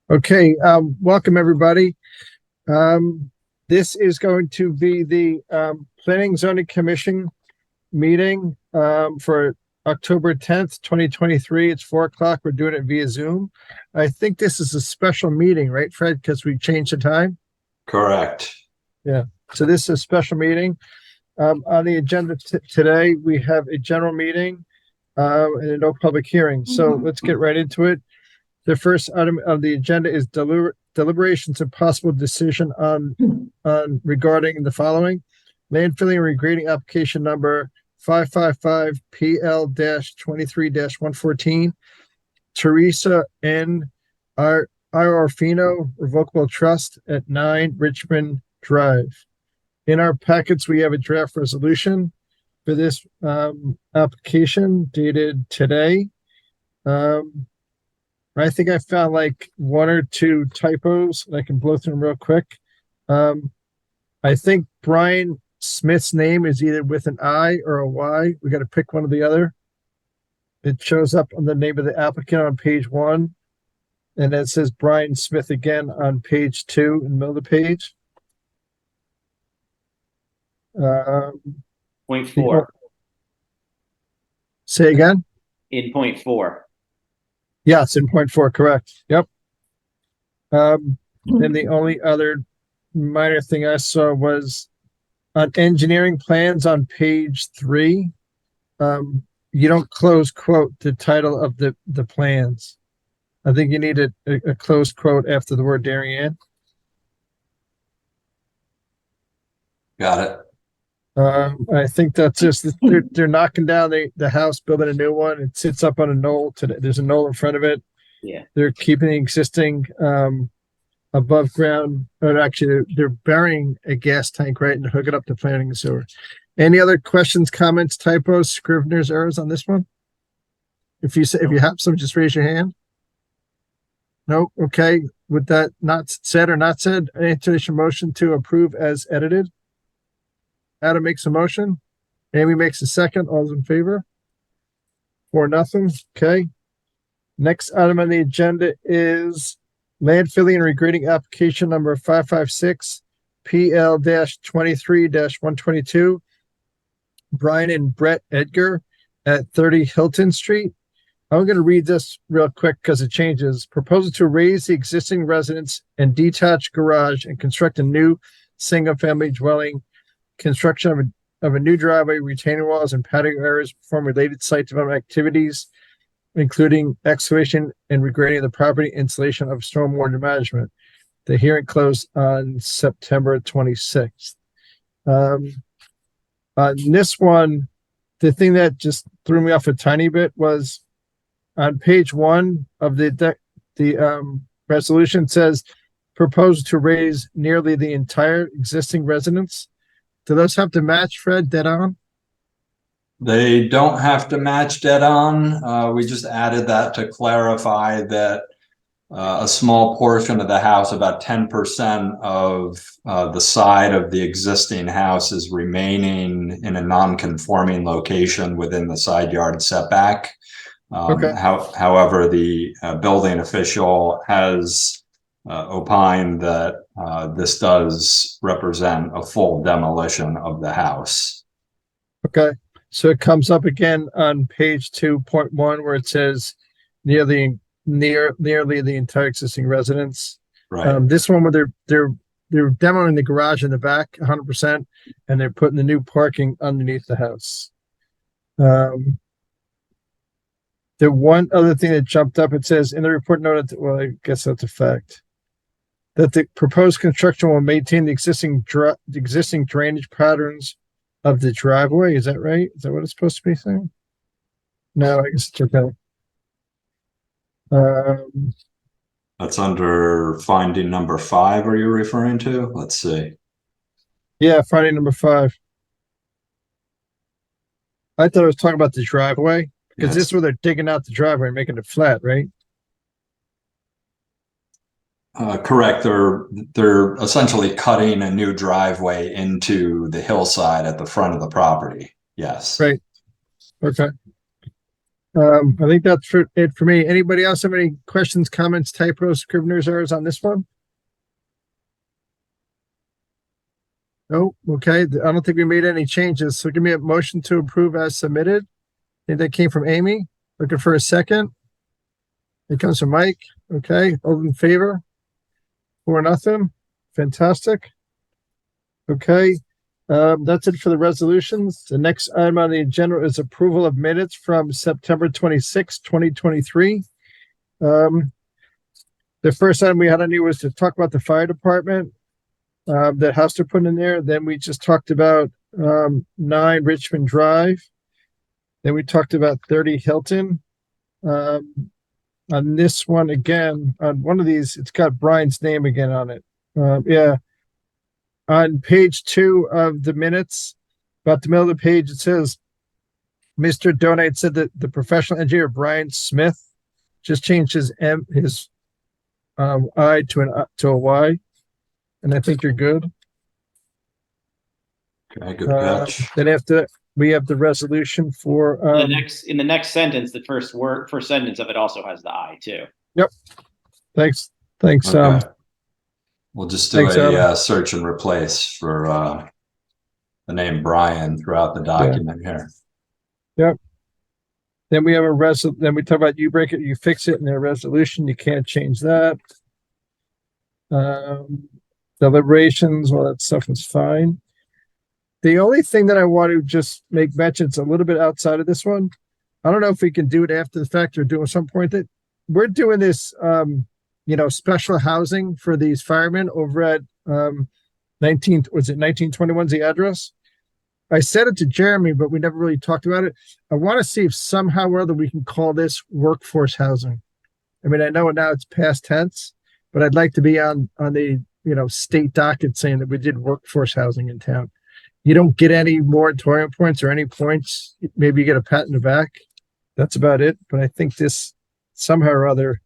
Okay, welcome everybody. This is going to be the Planning and Zoning Commission meeting for October 10th, 2023. It's 4 o'clock. We're doing it via Zoom. I think this is a special meeting, right, Fred? Because we changed the time. Correct. Yeah. So this is a special meeting. On the agenda today, we have a general meeting and no public hearing. So let's get right into it. The first item of the agenda is deliberations and possible decision on regarding the following: land filling and regrading application number 555 PL-23-114, Theresa N. Iorfino Revocable Trust at 9 Richmond Drive. In our packets, we have a draft resolution for this application dated today. I think I found like one or two typos. I can blow through them real quick. I think Brian Smith's name is either with an I or a Y. We got to pick one or the other. It shows up on the name of the applicant on page 1. And then it says Brian Smith again on page 2 in the middle of the page. Point 4. Say again? In point 4. Yeah, it's in point 4, correct. Yep. And the only other minor thing I saw was on engineering plans on page 3. You don't close quote the title of the plans. I think you need a close quote after the word Darien. Got it. I think that's just they're knocking down the house, building a new one. It sits up on a knoll today. There's a knoll in front of it. Yeah. They're keeping the existing above ground, or actually they're burying a gas tank, right, and hook it up to planning and sewer. Any other questions, comments, typos, Scrivener's errors on this one? If you have some, just raise your hand. No, okay. With that not said or not said, I entertain a motion to approve as edited. Adam makes a motion. Amy makes a second. All those in favor? 4-0. Okay. Next item on the agenda is land filling and regrading application number 556 PL-23-122. Brian and Brett Edgar at 30 Hilton Street. I'm going to read this real quick because it changes. Proposal to raise the existing residence and detached garage and construct a new single-family dwelling. Construction of a new driveway, retaining walls, and patio areas, perform related site development activities, including excavation and regrading of the property, installation of stormwater management. The hearing closed on September 26th. On this one, the thing that just threw me off a tiny bit was on page 1 of the resolution says proposal to raise nearly the entire existing residence. Do those have to match, Fred, dead on? They don't have to match dead on. We just added that to clarify that a small portion of the house, about 10% of the side of the existing house, is remaining in a non-conforming location within the side yard setback. Okay. However, the building official has opined that this does represent a full demolition of the house. Okay, so it comes up again on page 2.1 where it says nearly the entire existing residence. Right. This one where they're demoing the garage in the back 100%, and they're putting the new parking underneath the house. The one other thing that jumped up, it says in the report noted, well, I guess that's a fact, that the proposed construction will maintain the existing drainage patterns of the driveway. Is that right? Is that what it's supposed to be saying? No, I guess it's okay. That's under finding number 5. Are you referring to? Let's see. Yeah, finding number 5. I thought I was talking about the driveway because this is where they're digging out the driveway and making it flat, right? Correct. They're essentially cutting a new driveway into the hillside at the front of the property. Yes. Right. Okay. I think that's it for me. Anybody else have any questions, comments, typos, scrivener's errors on this one? No, okay. I don't think we made any changes. So give me a motion to approve as submitted. I think that came from Amy. Looking for a second. It comes from Mike. Okay, all in favor? 4-0. Fantastic. Okay, that's it for the resolutions. The next item on the agenda is approval of minutes from September 26, 2023. The first item we had on here was to talk about the fire department, that house they're putting in there. Then we just talked about 9 Richmond Drive. Then we talked about 30 Hilton. On this one again, on one of these, it's got Brian's name again on it. Yeah. On page 2 of the minutes, about the middle of the page, it says, Mr. Donate said that the professional engineer Brian Smith just changed his I to a Y. And I think you're good. Okay, good catch. Then after we have the resolution for in the next sentence, the first sentence of it also has the I too. Yep. Thanks. Okay. We'll just do thanks, a search and replace for the name Brian throughout the document here. Yep. Then we have then we talk about you break it, you fix it in their resolution. You can't change that. Deliberations, all that stuff is fine. The only thing that I want to just make mention, it's a little bit outside of this one. I don't know if we can do it after the fact or do at some point that we're doing this, special housing for these firemen over at 1921's the address. I said it to Jeremy, but we never really talked about it. I want to see if somehow or other we can call this workforce housing. I mean, I know now it's past tense, but I'd like to be on the state docket saying that we did workforce housing in town. You don't get any moratorium points or any points. Maybe you get a pat in the back. That's about it. But I think this somehow or other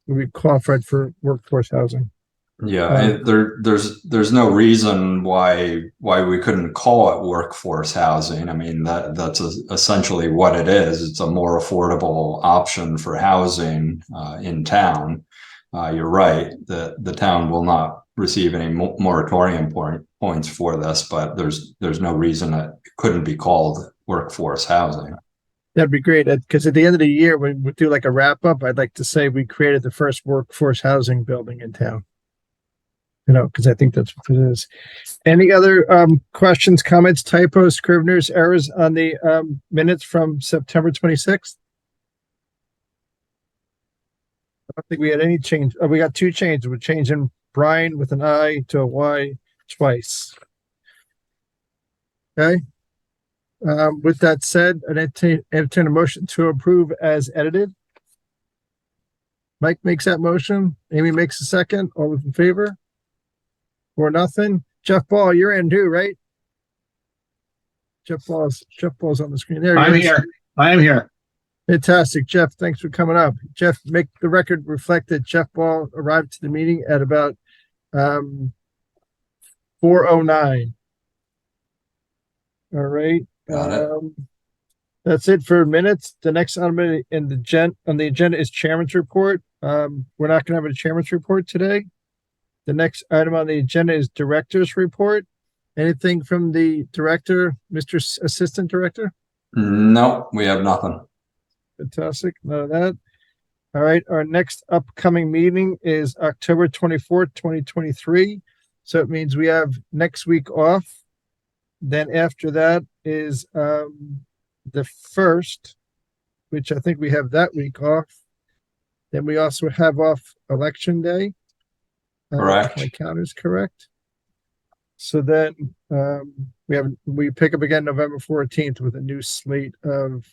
will be qualified for workforce housing. Yeah, there's no reason why we couldn't call it workforce housing. I mean, that's essentially what it is. It's a more affordable option for housing in town. You're right that the town will not receive any moratorium points for this, but there's no reason that it couldn't be called workforce housing. That'd be great, because at the end of the year, when we do like a wrap up, I'd like to say we created the first workforce housing building in town. Because I think that's what it is. Any other questions, comments, typos, scrivener's errors on the minutes from September 26th? I don't think we had any change. Oh, we got 2 changes. We're changing Brian with an I to a Y twice. Okay. With that said, I'd entertain a motion to approve as edited. Mike makes that motion. Amy makes a second. All those in favor? 4-0. Jeff Ball, you're in too, right? Jeff Ball's on the screen. There he is. I am here. Fantastic, Jeff. Thanks for coming up. Jeff, make the record reflect that Jeff Ball arrived to the meeting at about 4:09. All right. Got it. That's it for minutes. The next item on the agenda is chairman's report. We're not going to have a chairman's report today. The next item on the agenda is director's report. Anything from the director, Mr. Assistant Director? No, we have nothing. Fantastic. None of that. All right. Our next upcoming meeting is October 24th, 2023. So it means we have next week off. Then after that is the 1st, which I think we have that week off. Then we also have off Election Day. Correct. My count is correct. So then we pick up again November 14th with a new slate of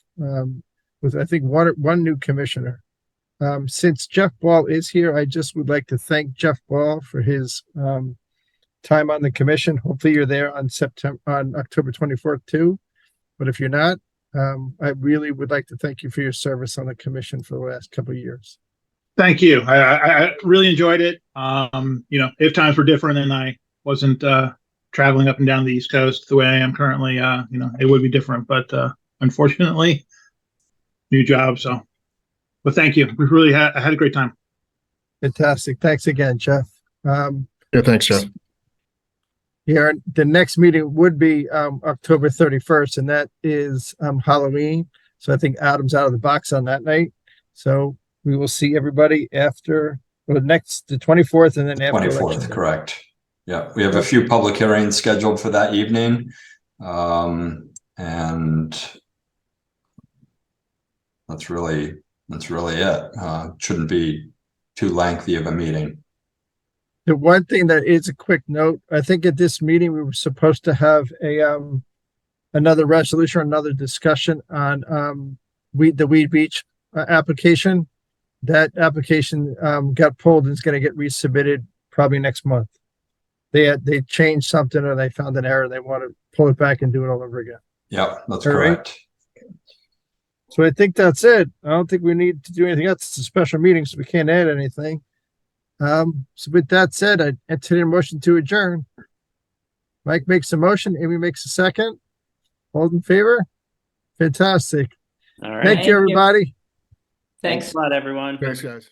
with I think one new commissioner. Since Jeff Ball is here, I just would like to thank Jeff Ball for his time on the commission. Hopefully you're there on October 24th too. But if you're not, I really would like to thank you for your service on the commission for the last couple of years. Thank you. I really enjoyed it. If times were different and I wasn't traveling up and down the East Coast the way I am currently, it would be different. But unfortunately, new job. So, but thank you. We really I had a great time. Fantastic. Thanks again, Jeff. Yeah, thanks, Jeff. Here, the next meeting would be October 31st, and that is Halloween. So I think Adam's out of the box on that night. So we will see everybody after the 24th, and then after 24th, election day. correct. Yeah, we have a few public hearings scheduled for that evening. And that's really it. Shouldn't be too lengthy of a meeting. The one thing that is a quick note, I think at this meeting, we were supposed to have another resolution, or another discussion on the Weed Beach application. That application got pulled and is going to get resubmitted probably next month. They changed something, or they found an error. They want to pull it back and do it all over again. Yep, that's All right. correct. So I think that's it. I don't think we need to do anything else. It's a special meeting, so we can't add anything. So with that said, I entertain a motion to adjourn. Mike makes a motion, Amy makes a second. All in favor? Fantastic. All right. Thank you, everybody. Thanks a lot, everyone. Thanks, guys.